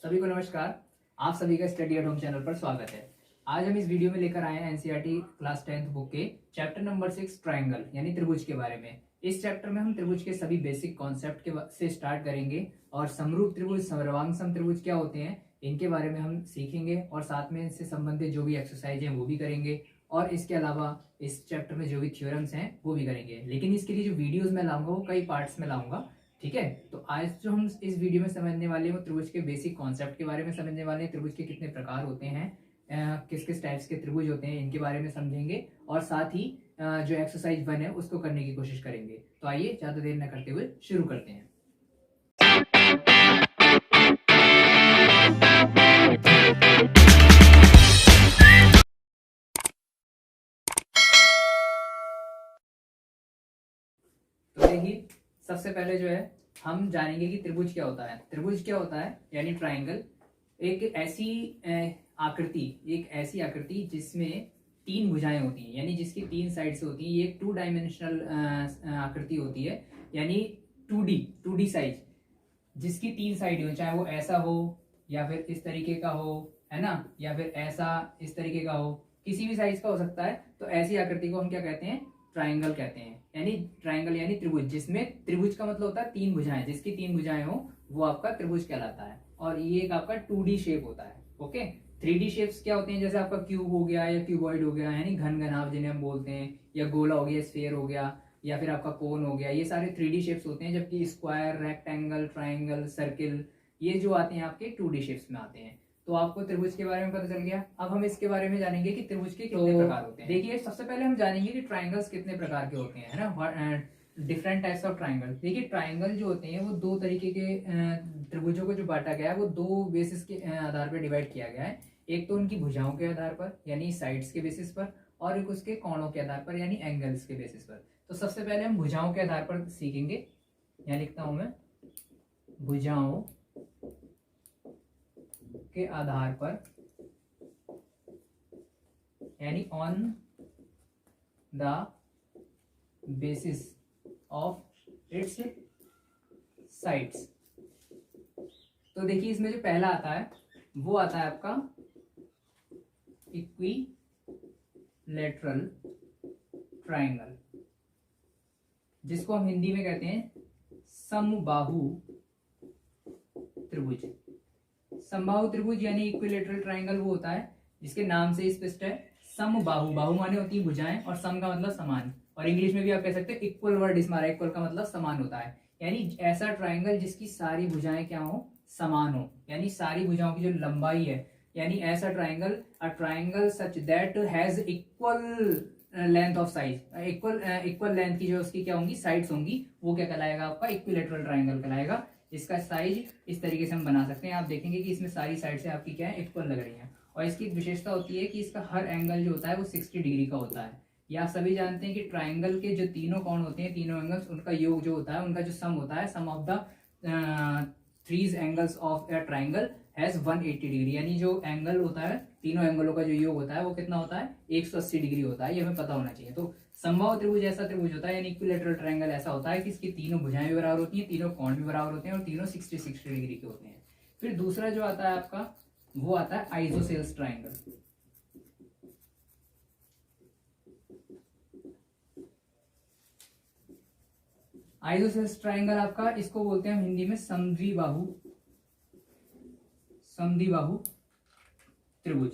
सभी को नमस्कार। आप सभी का स्टडी एट होम चैनल पर स्वागत है। आज हम इस वीडियो में लेकर आए हैं एनसीईआरटी क्लास 10th बुक के चैप्टर नंबर 6 ट्रायंगल यानी त्रिभुज के बारे में। इस चैप्टर में हम त्रिभुज के सभी बेसिक कॉन्सेप्ट के से स्टार्ट करेंगे और समरूप त्रिभुज, समरवांग सम त्रिभुज क्या होते हैं इनके बारे में हम सीखेंगे और साथ में इनसे संबंधित जो भी एक्सरसाइज है वो भी करेंगे और इसके अलावा इस चैप्टर में जो भी थ्योरम्स हैं वो भी करेंगे। लेकिन इसके लिए जो वीडियोज मैं लाऊंगा वो कई पार्ट्स में लाऊंगा, ठीक है। तो आज जो हम इस वीडियो में समझने वाले हैं वो त्रिभुज के बेसिक कॉन्सेप्ट के बारे में समझने वाले हैं। त्रिभुज के कितने प्रकार होते हैं, किस किस टाइप्स के त्रिभुज होते हैं इनके बारे में समझेंगे और साथ ही जो एक्सरसाइज 1 है उसको करने की कोशिश करेंगे। तो आइए ज्यादा देर न करते हुए शुरू करते हैं। तो देखिए, सबसे पहले जो है हम जानेंगे कि त्रिभुज क्या होता है। त्रिभुज क्या होता है यानी ट्राइंगल एक ऐसी आकृति जिसमें 3 भुजाएं होती हैं, यानी जिसकी 3 साइड्स होती हैं। ये एक 2 डायमेंशनल आकृति होती है, यानी 2D साइज, जिसकी 3 साइड हो, चाहे वो ऐसा हो या फिर इस तरीके का हो, है ना, या फिर ऐसा इस तरीके का हो, किसी भी साइज का हो सकता है। तो ऐसी आकृति को हम क्या कहते हैं, ट्राइंगल कहते हैं। यानी ट्राइंगल यानी त्रिभुज, जिसमें त्रिभुज का मतलब होता है 3 भुजाएं, जिसकी 3 भुजाएं हो वो आपका त्रिभुज कहलाता है। और ये एक आपका 2D शेप होता है। ओके, 3D शेप्स क्या होते हैं, जैसे आपका क्यूब हो गया या क्यूबॉइड हो गया, यानी घन घनाभ जिन्हें हम बोलते हैं, या गोला हो गया, स्फीयर हो गया, या फिर आपका कोन हो गया। ये सारे 3D शेप्स होते हैं, जबकि स्क्वायर, रेक्टेंगल, ट्राइंगल, सर्किल ये जो आते हैं आपके 2D शेप्स में आते हैं। तो आपको त्रिभुज के बारे में पता चल गया। अब हम इसके बारे में जानेंगे कि त्रिभुज के कितने प्रकार होते हैं। देखिए, सबसे पहले हम जानेंगे कि ट्राइंगल्स कितने प्रकार के होते हैं, है ना, डिफरेंट टाइप्स ऑफ ट्राइंगल। देखिए, ट्राइंगल जो होते हैं वो 2 तरीके के त्रिभुजों को जो बांटा गया है वो 2 बेसिस के आधार पर डिवाइड किया गया है। एक तो उनकी भुजाओं के आधार पर यानी साइड्स के बेसिस पर, और एक उसके कोणों के आधार पर यानी एंगल्स के बेसिस पर। तो सबसे पहले हम भुजाओं के आधार पर सीखेंगे। यहाँ लिखता हूं मैं, भुजाओं के आधार पर यानी on the basis of its sides. तो देखिए, इसमें जो पहला आता है वो आता है आपका इक्विलैटरल ट्राइंगल, जिसको हम हिंदी में कहते हैं समबाहु त्रिभुज। समबाहु त्रिभुज यानी इक्विलैटरल ट्राइंगल वो होता है जिसके नाम से स्पष्ट है, समबाहु, बाहु माने होती है भुजाएं और सम का मतलब समान, और इंग्लिश में भी आप कह सकते हैं इक्वल वर्ड इसमें, इक्वल का मतलब समान होता है। यानी ऐसा ट्राइंगल जिसकी सारी भुजाएं क्या हो, समान हो, यानी सारी भुजाओं की जो लंबाई है, यानी ऐसा triangle, a triangle such that has equal length of size, equal length की जो उसकी क्या होंगी, साइड्स होंगी, वो क्या कहलाएगा आपका इक्विलैटरल ट्राइंगल कहलाएगा। इसका साइज इस तरीके से हम बना सकते हैं। आप देखेंगे कि इसमें सारी साइड से आपकी क्या है, इक्वल लग रही है। और इसकी एक विशेषता होती है कि इसका हर एंगल जो होता है वो 60 डिग्री का होता है। या आप सभी जानते हैं कि ट्राइंगल के जो तीनों कोण होते हैं, तीनों एंगल्स, उनका योग जो होता है, उनका जो सम होता है, sum of the 3 angles of a triangle has 180 degree. यानी जो एंगल होता है, तीनों एंगलों का जो योग होता है वो कितना होता है, 180 डिग्री होता है। ये हमें पता होना चाहिए। तो समबाहु त्रिभुज ऐसा त्रिभुज होता है, यानी इक्विलैटरल ट्राइंगल ऐसा होता है कि इसकी तीनों भुजाएं भी बराबर होती हैं, तीनों कोण भी बराबर होते हैं और तीनों 60 डिग्री के होते हैं। फिर दूसरा जो आता है आपका वो आता है आइसोसेल्स ट्राइंगल। आइसोसेल्स ट्राइंगल आपका, इसको बोलते हैं हम हिंदी में समद्विबाहु त्रिभुज।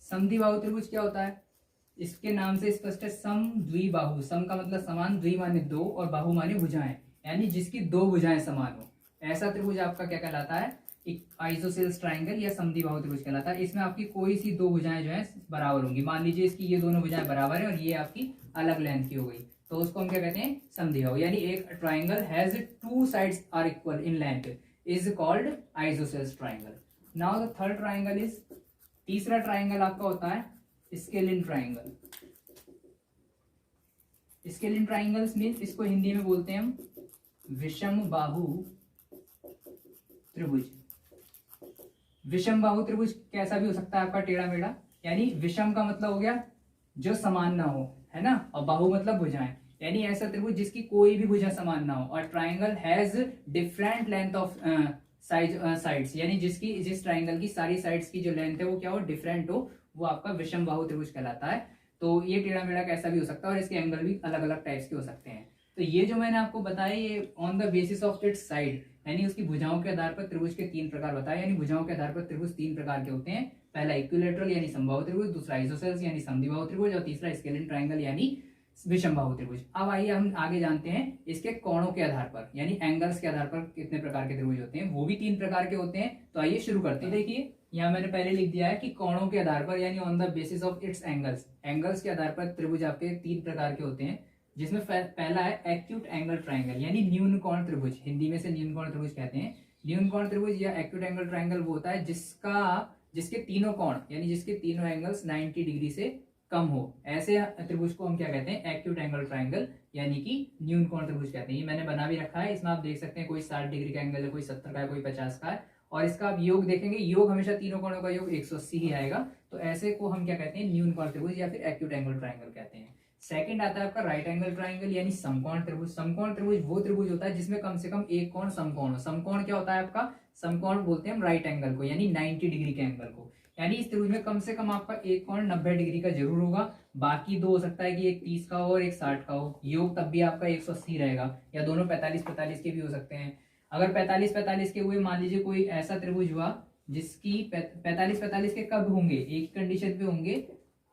समद्विबाहु त्रिभुज क्या होता है, इसके नाम से स्पष्ट है, सम द्विबाहु, सम का मतलब समान, द्वि माने 2 और बाहु माने भुजाएं, यानी जिसकी 2 भुजाएं समान हो, ऐसा त्रिभुज आपका क्या कहलाता है, आइसोसेल्स ट्राइंगल या समद्विबाहु त्रिभुज कहलाता है। इसमें आपकी कोई सी 2 भुजाएं जो है बराबर होंगी। मान लीजिए इसकी ये दोनों भुजाएं बराबर है और ये आपकी अलग लेंथ की हो गई, तो उसको हम क्या कहते हैं, समद्विबाहु। यानी एक triangle has 2 sides are equal in length is called isosceles triangle. Now the third triangle is, तीसरा ट्राइंगल आपका होता है scalene triangle. Scalene triangles means, इसको हिंदी में बोलते हैं हम विषम बाहु त्रिभुज। विषम बाहु त्रिभुज कैसा भी हो सकता है आपका, टेढ़ा मेढ़ा, यानी विषम का मतलब हो गया जो समान ना हो, है ना, और बाहु मतलब भुजाएं, यानी ऐसा त्रिभुज जिसकी कोई भी भुजा समान ना हो, और triangle has different length of sides, यानी जिस ट्राइंगल की सारी साइड्स की जो लेंथ है वो क्या हो, डिफरेंट हो, वो आपका विषम बाहु त्रिभुज कहलाता है। तो ये टेढ़ा मेढ़ा कैसा भी हो सकता है, और इसके एंगल भी अलग अलग टाइप्स के हो सकते हैं। तो ये जो मैंने आपको बताया, ये on the basis of its side, यानी उसकी भुजाओं के आधार पर त्रिभुज के 3 प्रकार बताए, यानी भुजाओं के आधार पर त्रिभुज 3 प्रकार के होते हैं। पहला इक्विलेटरल यानी समबाहु त्रिभुज, दूसरा आइसोसेल्स यानी समद्विबाहु त्रिभुज, और तीसरा स्केलिन ट्राइंगल यानी विषमबाहु त्रिभुज। अब आइए हम आगे जानते हैं इसके कोणों के आधार पर, यानी एंगल्स के आधार पर कितने प्रकार के त्रिभुज होते हैं, वो भी 3 प्रकार के होते हैं। तो आइए शुरू करते हैं। देखिए यहाँ मैंने पहले लिख दिया है कि कोणों के आधार पर, यानी on the basis of its angles, angles के आधार पर त्रिभुज आपके 3 प्रकार के होते हैं, जिसमें पहला है एक्यूट एंगल ट्राइंगल, यानी न्यून कोण त्रिभुज, हिंदी में से न्यून कोण त्रिभुज कहते हैं। न्यून कोण त्रिभुज या एक्यूट एंगल ट्राइंगल वो होता है जिसके तीनों कोण, यानी जिसके तीनों एंगल्स 90 डिग्री से कम हो, ऐसे त्रिभुज को हम क्या कहते हैं, एक्यूट एंगल ट्राइंगल, यानी कि न्यून कोण त्रिभुज कहते हैं। ये मैंने बना भी रखा है, इसमें आप देख सकते हैं कोई 60 डिग्री का एंगल है, कोई 70 का है, कोई 50 का है, और इसका आप योग देखेंगे, योग हमेशा तीनों कोणों का योग 180 ही आएगा। तो ऐसे को हम क्या कहते हैं, न्यून कोण त्रिभुज या फिर एक्यूट एंगल ट्राइंगल कहते हैं। सेकंड आता है आपका राइट एंगल ट्राइंगल, यानी समकोण त्रिभुज। समकोण त्रिभुज वो त्रिभुज होता है जिसमें कम से कम एक कोण समकोण हो। समकोण क्या होता है आपका, समकोण बोलते हैं हम राइट एंगल को, यानी 90 डिग्री के एंगल को। यानी इस त्रिभुज में कम से कम आपका एक कोण 90 डिग्री का जरूर होगा, बाकी 2 हो सकता है कि एक 30 का हो और एक 60 का हो, योग तब भी आपका 180 रहेगा, या दोनों 45-45 के भी हो सकते हैं। अगर 45-45 के हुए, मान लीजिए कोई ऐसा त्रिभुज हुआ जिसकी 45-45 के कब होंगे, एक कंडीशन पे होंगे,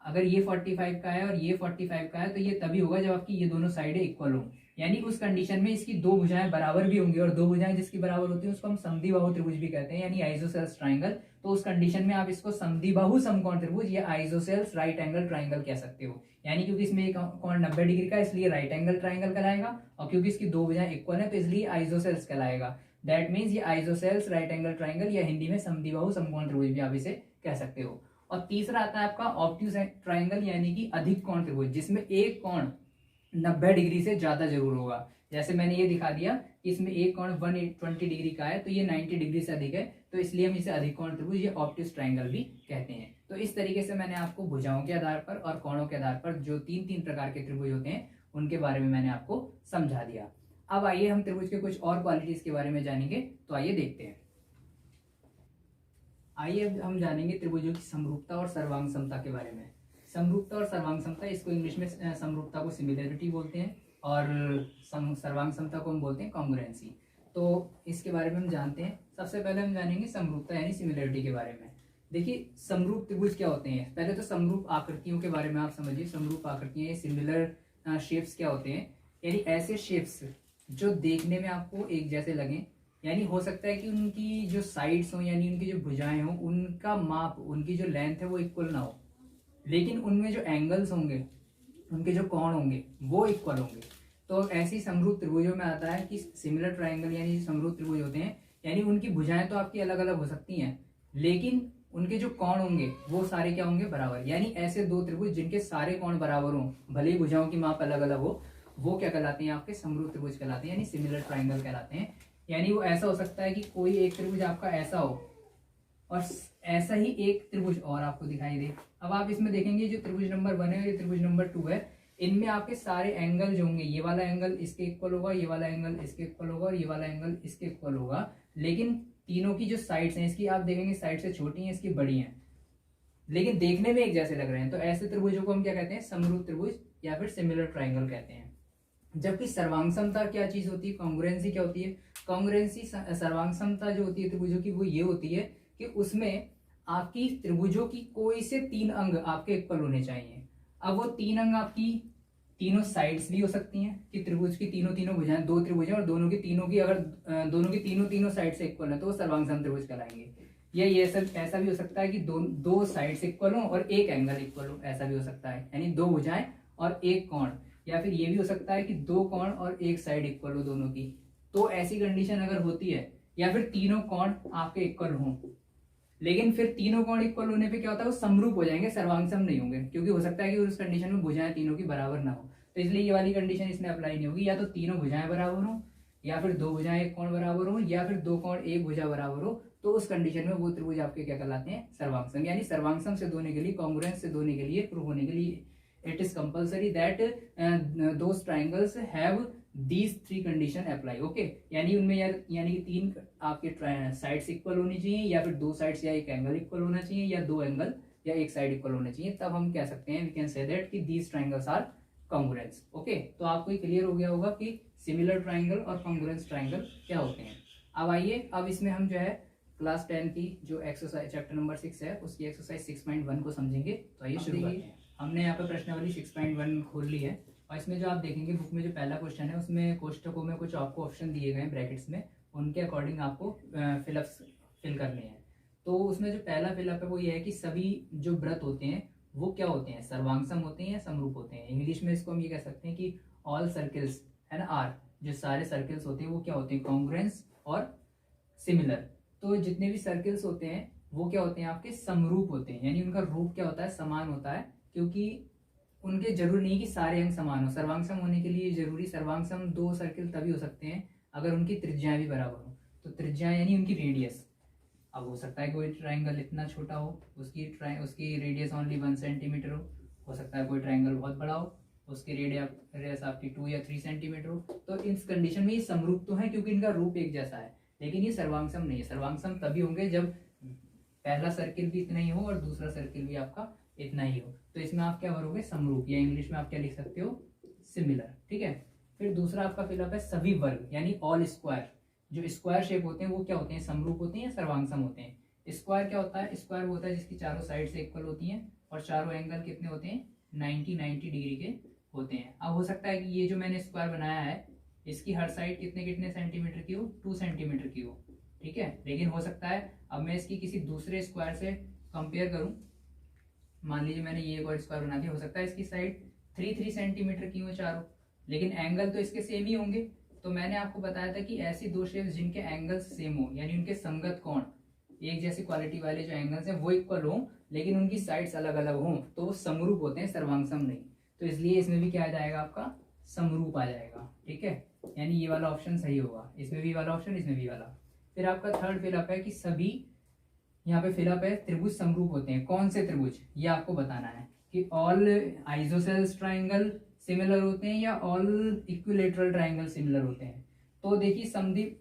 अगर ये 45 का है और ये 45 का है, तो ये तभी होगा जब आपकी ये दोनों साइडें इक्वल हो, यानी उस कंडीशन में इसकी 2 भुजाएं बराबर भी होंगी, और 2 भुजाएं जिसकी बराबर होती है उसको हम समद्विबाहु त्रिभुज भी कहते हैं, यानी आइसोसेल्स ट्राइंगल। तो उस कंडीशन में आप इसको समद्विबाहु समकोण त्रिभुज या आइसोसेल्स राइट एंगल ट्राइंगल कह सकते हो, यानी क्योंकि इसमें एक कोण 90 डिग्री का इसलिए राइट एंगल ट्राइंगल कहलाएगा, और क्योंकि इसकी 2 भुजाएं इक्वल है तो इसलिए आइसोसेल्स कहलाएगा। दैट मीन्स ये आइसोसेल्स राइट एंगल ट्राइंगल, या हिंदी में समद्विबाहु समकोण त्रिभुज भी आप इसे कह सकते हो। और तीसरा आता है आपका ऑब्ट्यूज ट्राइंगल, यानी कि अधिक कोण त्रिभुज, जिसमें एक कोण 90 डिग्री से ज्यादा जरूर होगा। जैसे मैंने ये दिखा दिया कि इसमें एक कोण 120 डिग्री का है, तो ये 90 डिग्री से अधिक है, तो इसलिए हम इसे अधिक कोण त्रिभुज या ऑब्ट्यूज ट्राइंगल भी कहते हैं। तो इस तरीके से मैंने आपको भुजाओं के आधार पर और कोणों के आधार पर जो 3 प्रकार के त्रिभुज होते हैं उनके बारे में मैंने आपको समझा दिया। अब आइए हम त्रिभुज के कुछ और क्वालिटीज के बारे में जानेंगे। तो आइए देखते हैं। आइए अब हम जानेंगे त्रिभुजों की समरूपता और सर्वांग समता के बारे में। समरूपता और सर्वांग समता, इसको इंग्लिश में समरूपता को सिमिलरिटी बोलते हैं, और सर्वांग समता को हम बोलते हैं कॉन्ग्रुएंसी। तो इसके बारे में हम जानते हैं। सबसे पहले हम जानेंगे समरूपता यानी सिमिलरिटी के बारे में। देखिए समरूप त्रिभुज क्या होते हैं। पहले तो समरूप आकृतियों के बारे में आप समझिए। समरूप आकृतियां, सिमिलर शेप्स क्या होते हैं, यानी ऐसे शेप्स जो देखने में आपको एक जैसे लगे, यानी हो सकता है कि उनकी जो साइड्स हो, यानी उनकी जो भुजाएं हो, उनका माप, उनकी जो लेंथ है वो इक्वल ना हो, लेकिन उनमें जो एंगल्स होंगे, उनके जो कोण होंगे वो इक्वल होंगे। तो ऐसी समरूप त्रिभुजों में आता है कि सिमिलर ट्राइंगल, यानी समरूप त्रिभुज होते हैं, यानी उनकी भुजाएं तो आपकी अलग अलग हो सकती हैं, लेकिन उनके जो कोण होंगे वो सारे क्या होंगे, बराबर। यानी ऐसे 2 त्रिभुज जिनके सारे कोण बराबर हों, भले ही भुजाओं की माप अलग अलग हो, वो क्या कहलाते हैं, आपके समरूप त्रिभुज कहलाते हैं, यानी सिमिलर ट्राइंगल कहलाते हैं। यानी वो ऐसा हो सकता है कि कोई एक त्रिभुज आपका ऐसा हो और ऐसा ही एक त्रिभुज और आपको दिखाई दे। अब आप इसमें देखेंगे जो त्रिभुज नंबर 1 है और ये त्रिभुज नंबर 2 है, इनमें आपके सारे एंगल जो होंगे, ये वाला एंगल इसके इक्वल होगा, ये वाला एंगल इसके इक्वल होगा, और ये वाला एंगल इसके इक्वल होगा, लेकिन तीनों की जो साइड्स हैं इसकी आप देखेंगे साइड से छोटी हैं, इसकी बड़ी हैं, लेकिन देखने में एक जैसे लग रहे हैं। तो ऐसे त्रिभुजों को हम क्या कहते हैं, समरूप त्रिभुज या फिर सिमिलर ट्राइंगल कहते हैं। जबकि सर्वांग समता क्या चीज होती है, कॉन्ग्रुएंसी क्या होती है। कॉन्ग्रुएंसी, सर्वांग समता जो होती है त्रिभुजों की, वो ये होती है कि उसमें आपकी त्रिभुजों की कोई से 3 अंग आपके इक्वल होने चाहिए। अब वो 3 अंग आपकी तीनों साइड्स भी हो सकती हैं कि त्रिभुज की तीनों भुजाएं, 2 त्रिभुज हैं और दोनों की तीनों साइड से इक्वल है, तो वो सर्वांग सम त्रिभुज कहलाएंगे। या ये सब ऐसा भी हो सकता है कि दो साइड से इक्वल हो और एक एंगल इक्वल हो, ऐसा भी हो सकता है, यानी 2 भुजाएं और एक कोण। या फिर ये भी हो सकता है कि 2 कोण और एक साइड इक्वल हो दोनों की। तो ऐसी कंडीशन अगर होती है, या फिर तीनों कोण आपके इक्वल हों, लेकिन फिर तीनों कोण इक्वल होने पे क्या होता है, वो समरूप हो जाएंगे, सर्वांगसम नहीं होंगे, क्योंकि हो सकता है कि उस कंडीशन में भुजाएं तीनों की बराबर ना हो। तो इसलिए ये वाली कंडीशन इसमें अप्लाई नहीं होगी। या तो तीनों भुजाएं बराबर हो, या फिर 2 भुजाएं एक कोण बराबर हो, या फिर 2 कोण एक भुजा बराबर हो, तो उस कंडीशन में वो त्रिभुज आपके क्या कहलाते हैं, सर्वांगसम। यानी सर्वांगसम सिद्ध होने के लिए, कॉन्ग्रुएंस सिद्ध होने के लिए, प्रूव होने के लिए it is compulsory that those triangles have these three condition apply. Okay, यानी उनमें यानी कि तीन आपके साइड्स इक्वल होनी चाहिए, या फिर दो साइड्स या एक एंगल इक्वल होना चाहिए, या दो एंगल या एक साइड इक्वल होना चाहिए, तब हम कह सकते हैं वी कैन से दैट कि these triangles are congruence. Okay, तो आपको ये क्लियर हो गया होगा कि सिमिलर ट्राइंगल और कॉन्ग्रुएंस ट्राइंगल क्या होते हैं। अब आइए, अब इसमें हम जो है क्लास 10 की जो एक्सरसाइज चैप्टर नंबर 6 है उसकी एक्सरसाइज 6.1 को समझेंगे। तो आइए शुरू करते हैं। हमने यहाँ पे प्रश्नावली 6.1 खोल ली है, और इसमें जो आप देखेंगे बुक में जो पहला क्वेश्चन है उसमें कोष्टकों में कुछ आपको ऑप्शन दिए गए हैं ब्रैकेट्स में, उनके अकॉर्डिंग आपको फिल करने हैं। तो उसमें जो पहला फिलअप है वो ये है कि सभी जो व्रत होते हैं वो क्या होते हैं, सर्वांगसम होते हैं या समरूप होते हैं। इंग्लिश में इसको हम ये कह सकते हैं कि ऑल सर्कल्स है ना, आर जो सारे सर्कल्स होते हैं वो क्या होते हैं, कॉन्ग्रुएंस और सिमिलर। तो जितने भी सर्कल्स होते हैं वो क्या होते हैं, आपके समरूप होते हैं, यानी उनका रूप क्या होता है, समान होता है, क्योंकि उनके जरूरी नहीं कि सारे अंग समान हो। सर्वांगसम होने के लिए जरूरी, सर्वांगसम दो सर्कल तभी हो सकते हैं अगर उनकी त्रिज्याएं भी बराबर हो। तो त्रिज्याएं यानी उनकी रेडियस, अब हो सकता है कोई ट्राइंगल इतना छोटा हो, उसकी रेडियस ओनली 1 सेंटीमीटर हो सकता है कोई ट्राइंगल बहुत बड़ा हो, उसकी रेडियस आपकी 2 या 3 सेंटीमीटर हो। तो इस कंडीशन में ये समरूप तो है क्योंकि इनका रूप एक जैसा है, लेकिन ये सर्वांगसम नहीं है। सर्वांगसम तभी होंगे जब पहला सर्किल भी इतना ही हो और दूसरा सर्किल भी आपका इतना ही हो। तो इसमें आप क्या भरोगे, समरूप, या इंग्लिश में आप क्या लिख सकते हो, सिमिलर। ठीक है, फिर दूसरा आपका फिलअप है सभी वर्ग, यानी ऑल स्क्वायर। जो स्क्वायर शेप होते हैं वो क्या होते हैं, समरूप होते हैं या सर्वांगसम होते हैं। स्क्वायर क्या होता है, स्क्वायर वो होता है जिसकी चारों साइड से इक्वल होती हैं और चारों एंगल कितने होते हैं, 90 डिग्री के होते हैं। अब हो सकता है कि ये जो मैंने स्क्वायर बनाया है इसकी हर साइड कितने कितने सेंटीमीटर की हो, 2 सेंटीमीटर की हो। ठीक है, लेकिन हो सकता है अब मैं इसकी किसी दूसरे स्क्वायर से कंपेयर करूं, मान लीजिए मैंने ये एक और स्क्वायर बना दिया, हो सकता है इसकी साइड 3 सेंटीमीटर की हो चारों, लेकिन एंगल तो इसके सेम ही होंगे। तो मैंने आपको बताया था कि ऐसी दो शेप्स जिनके एंगल्स सेम हो, यानी उनके संगत कोण, एक जैसी क्वालिटी वाले जो एंगल्स हैं वो इक्वल हो, लेकिन उनकी साइड्स अलग अलग हों, तो वो समरूप होते हैं, सर्वांगसम नहीं। तो इसलिए इसमें भी क्या आ जाएगा, आपका समरूप आ जाएगा। ठीक है, यानी ये वाला ऑप्शन सही होगा, इसमें भी वाला ऑप्शन, इसमें भी वाला। फिर आपका थर्ड फिलअप है कि सभी, यहाँ पे फिलअप है त्रिभुज समरूप होते हैं। कौन से त्रिभुज, ये आपको बताना है कि ऑल आइसोसेल्स ट्राइंगल सिमिलर होते हैं या ऑल इक्विलेटरल ट्राइंगल सिमिलर होते हैं। तो देखिए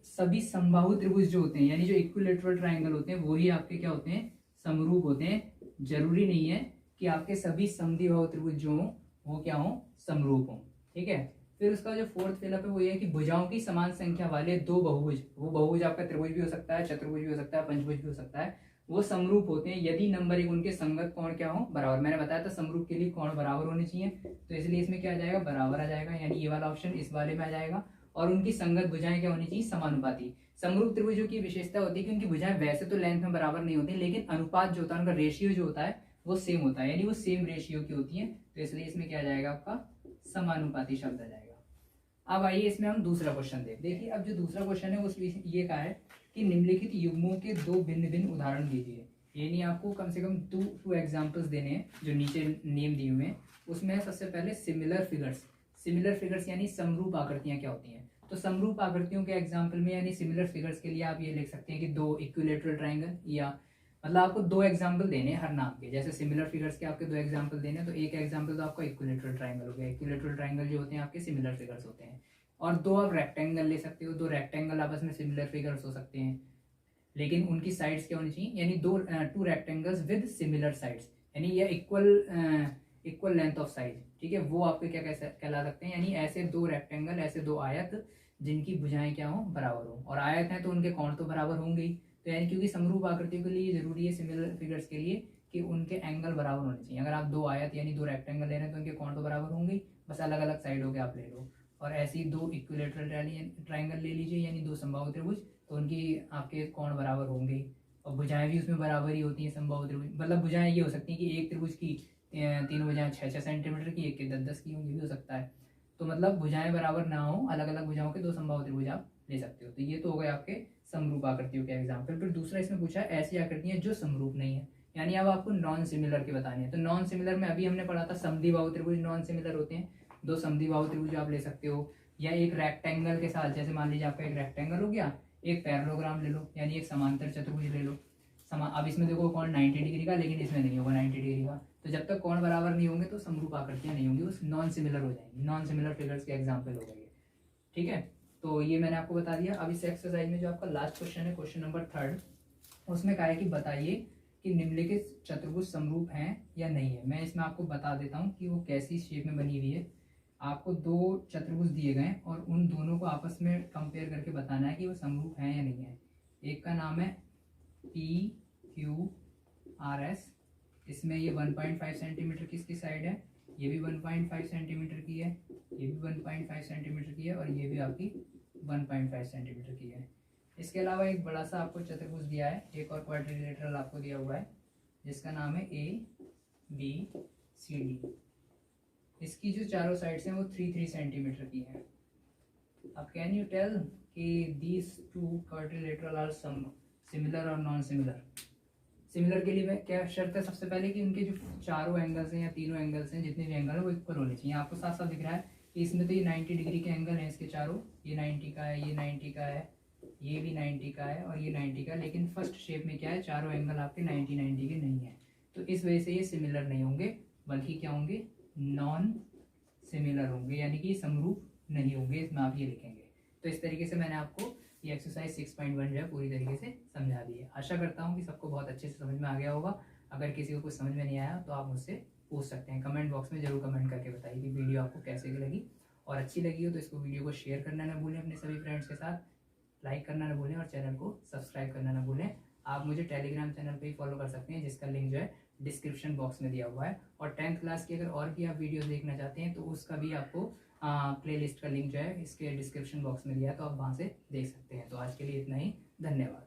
सभी समबाहु त्रिभुज जो होते हैं, यानी जो इक्विलेटरल ट्राइंगल होते हैं वही आपके क्या होते हैं, समरूप होते हैं। जरूरी नहीं है कि आपके सभी समद्विबाहु त्रिभुज जो हो वो क्या हो, समरूप हो। ठीक है, फिर उसका जो फोर्थ फिलअप है वो ये है कि भुजाओं की समान संख्या वाले दो बहुभुज, वो बहुभुज आपका त्रिभुज भी हो सकता है, चतुर्भुज भी हो सकता है, पंचभुज भी हो सकता है, वो समरूप होते हैं यदि नंबर एक उनके संगत कोण क्या हो, बराबर। मैंने बताया था समरूप के लिए कोण बराबर होने चाहिए, तो इसलिए इसमें क्या आ जाएगा, बराबर आ जाएगा, यानी ये वाला ऑप्शन इस वाले में आ जाएगा। और उनकी संगत भुजाएं क्या होनी चाहिए, समानुपाती। समरूप त्रिभुजों की विशेषता होती है कि उनकी भुजाएं वैसे तो लेंथ में बराबर नहीं होती, लेकिन अनुपात जो होता है, उनका रेशियो जो होता है वो सेम होता है, यानी वो सेम रेशियो की होती है। तो इसलिए इसमें क्या आ जाएगा, आपका समानुपाती शब्द आ जाएगा। अब आइए इसमें हम दूसरा क्वेश्चन देखिए। अब जो दूसरा क्वेश्चन है उसमें ये कहा है कि निम्नलिखित युग्मों के दो भिन्न भिन्न उदाहरण दीजिए। यानी आपको कम से कम टू एग्जांपल्स देने हैं जो नीचे नेम दिए हुए हैं। उसमें सबसे पहले सिमिलर फिगर्स यानी समरूप आकृतियां क्या होती हैं। तो समरूप आकृतियों के एग्जाम्पल में यानी सिमिलर फिगर्स के लिए आप ये लिख सकते हैं कि दो इक्विलेटरल ट्राइंगल, या मतलब आपको दो एग्जाम्पल देने हैं हर नाम के। जैसे सिमिलर फिगर्स के आपके दो एग्जाम्पल देने हैं, तो एक एग्जाम्पल तो आपका इक्विलेटरल ट्राइंगल हो गया। इक्विलेटरल ट्राइंगल जो होते हैं आपके सिमिलर फिगर्स होते हैं। और दो आप रेक्टेंगल ले सकते हो, दो रेक्टेंगल आपस में सिमिलर फिगर्स हो सकते हैं, लेकिन उनकी साइड्स क्या होनी चाहिए, यानी to rectangles with similar sides, यानी ये इक्वल लेंथ ऑफ साइड। ठीक है, वो आपके क्या कहला सकते हैं, यानी ऐसे दो रेक्टेंगल, ऐसे दो आयत जिनकी भुजाएं क्या हो, बराबर हो। और आयत है तो उनके कोण तो बराबर होंगे ही। तो यानी क्योंकि समरूप आकृतियों के लिए जरूरी है सिमिलर फिगर्स के लिए कि उनके एंगल बराबर होने चाहिए। अगर आप दो आयत यानी दो रेक्टेंगल ले रहे हैं तो उनके कोण तो बराबर होंगे, बस अलग अलग साइडों के आप ले लो। और ऐसे ही दो इक्विलेटरल ट्राइंगल ले लीजिए, यानी दो समबाहु त्रिभुज, तो उनकी आपके कोण बराबर होंगे और भुजाएं भी उसमें बराबर ही होती हैं समबाहु त्रिभुज। मतलब भुजाएं ये हो सकती हैं कि एक त्रिभुज की तीन भुजाएं 6-6 सेंटीमीटर की, एक के 10-10 की होंगी, भी हो सकता है। तो मतलब भुजाएं बराबर ना हो, अलग अलग भुजाओं के दो समबाहु त्रिभुज आप ले सकते हो। तो ये तो हो गए आपके समरूप आकृतियों के एग्जाम्पल। फिर दूसरा इसमें पूछा है ऐसी आकृतियां जो समरूप नहीं है, यानी अब आपको नॉन सिमिलर के बतानी है। तो नॉन सिमिलर में अभी हमने पढ़ा था समद्विबाहु त्रिभुज नॉन सिमिलर होते हैं। दो समद्विबाहु त्रिभुज आप ले सकते हो, या एक रेक्टेंगल के साथ, जैसे मान लीजिए आपका एक रेक्टेंगल हो गया, एक पैरेललोग्राम ले लो, यानी एक समांतर चतुर्भुज ले लो। अब इसमें देखो कोण 90 डिग्री का, लेकिन इसमें नहीं होगा 90 डिग्री का, तो जब तक कोण बराबर नहीं होंगे तो समरूप आकृतियां नहीं होंगी, वो नॉन सिमिलर हो जाएंगी, नॉन सिमिलर फिगर्स के एग्जाम्पल हो गए। ठीक है, तो ये मैंने आपको बता दिया। अब इस एक्सरसाइज में जो आपका लास्ट क्वेश्चन है, क्वेश्चन नंबर 3, उसमें कहा है कि बताइए कि निम्नलिखित चतुर्भुज समरूप हैं या नहीं है। मैं इसमें आपको बता देता हूँ कि वो कैसी शेप में बनी हुई है। आपको 2 चतुर्भुज दिए गए और उन दोनों को आपस में कंपेयर करके बताना है कि वो समरूप हैं या नहीं है। एक का नाम है PQRS, इसमें ये 1.5 सेंटीमीटर किसकी साइड है, ये भी 1.5 सेंटीमीटर की है, ये भी 1.5 सेंटीमीटर की है और ये भी आपकी 1.5 सेंटीमीटर की है। इसके अलावा एक बड़ा सा आपको चतुर्भुज दिया है, एक और क्वाड्रिलेटरल आपको दिया हुआ है जिसका नाम है ABCD। इसकी जो चारों साइड्स हैं वो 3-3 सेंटीमीटर की है। अब कैन यू टेल कि दीज 2 क्वाड्रिलेटरल आर सिमिलर और नॉन सिमिलर। सिमिलर के लिए क्या शर्त है, सबसे पहले कि उनके जो चारों एंगल्स हैं या तीनों एंगल्स हैं, जितने भी एंगल है वो इक्वल होने चाहिए। आपको साफ साफ दिख रहा है कि इसमें तो ये 90 डिग्री के एंगल हैं इसके चारों, ये 90 का है, ये 90 का है, ये भी 90 का है और ये 90 का है। लेकिन फर्स्ट शेप में क्या है, चारों एंगल आपके 90 के नहीं है, तो इस वजह से ये सिमिलर नहीं होंगे, बल्कि क्या होंगे, नॉन सिमिलर होंगे, यानी कि समरूप नहीं होंगे। इसमें आप ये लिखेंगे। तो इस तरीके से मैंने आपको ये एक्सरसाइज 6.1 जो है पूरी तरीके से समझा दी है। आशा करता हूँ कि सबको बहुत अच्छे से समझ में आ गया होगा। अगर किसी को कुछ समझ में नहीं आया तो आप मुझसे पूछ सकते हैं, कमेंट बॉक्स में जरूर कमेंट करके बताइए कि वीडियो आपको कैसे लगी, और अच्छी लगी हो तो इसको वीडियो को शेयर करना ना भूलें अपने सभी फ्रेंड्स के साथ, लाइक करना ना भूलें और चैनल को सब्सक्राइब करना ना भूलें। आप मुझे टेलीग्राम चैनल पे ही फॉलो कर सकते हैं, जिसका लिंक जो है डिस्क्रिप्शन बॉक्स में दिया हुआ है। और 10th क्लास की अगर और भी आप वीडियो देखना चाहते हैं तो उसका भी आपको प्लेलिस्ट का लिंक जो है इसके डिस्क्रिप्शन बॉक्स में दिया है, तो आप वहाँ से देख सकते हैं। तो आज के लिए इतना ही, धन्यवाद।